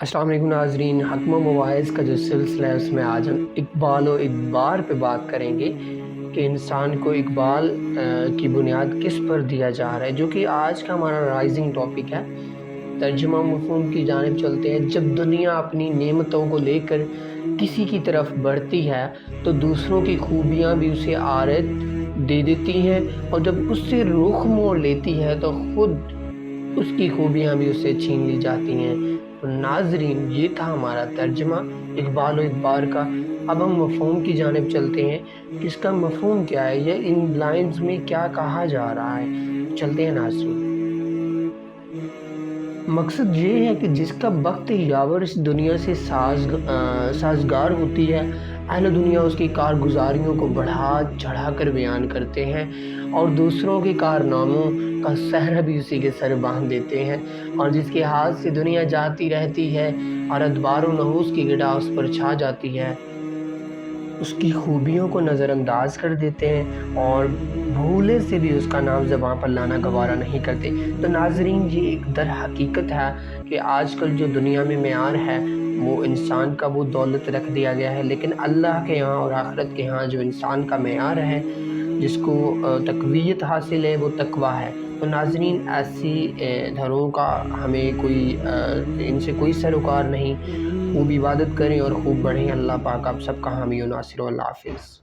अस्सलाम वालेकुम नाज़रीन। हक्म मवाइज़ का जो सिलसिला है उसमें आज हम इक़बाल व इदबार पे बात करेंगे कि इंसान को इक़बाल की बुनियाद किस पर दिया जा रहा है, जो कि आज का हमारा राइज़िंग टॉपिक है। तर्जुमा मफ़हूम की जानिब चलते हैं। जब दुनिया अपनी नेमतों को लेकर किसी की तरफ बढ़ती है तो दूसरों की खूबियाँ भी उसे आरत दे देती हैं, और जब उससे रुख मोड़ लेती है तो खुद उसकी खूबियाँ भी उससे छीन ली जाती हैं। तो नाज़रीन, ये था हमारा तर्जुमा इक़बाल व इदबार का। अब हम मफ़हूम की जानिब चलते हैं कि इसका मफ़हूम क्या है, या इन लाइन्स में क्या कहा जा रहा है। तो चलते हैं नाज़रीन। मकसद ये है कि जिसका वक्त यावर इस दुनिया से साज़गार होती है, अहले दुनिया उसकी कारगुजारियों को बढ़ा चढ़ा कर बयान करते हैं और दूसरों के कारनामों का सहरा भी उसी के सर बांध देते हैं। और जिसके हाथ से दुनिया जाती रहती है और अदबार व नहूस की गिरा उस पर छा जाती है, उसकी खूबियों को नज़रअंदाज कर देते हैं और भूले से भी उसका नाम ज़बान पर लाना गवारा नहीं करते। तो नाज़रीन, ये एक दर हकीकत है कि आजकल जो दुनिया में मेयार है वो इंसान का वो दौलत रख दिया गया है, लेकिन अल्लाह के यहाँ और आखिरत के यहाँ जो इंसान का मेयार है, जिसको तक़वियत हासिल है, वो तक़वा है। तो नाज़रीन, ऐसी धरों का हमें इनसे कोई सरोकार नहीं। खूब इबादत करें और खूब बढ़ें। अल्लाह पाक आप सबका हामी व नासिर। अल्लाह हाफ़िज़।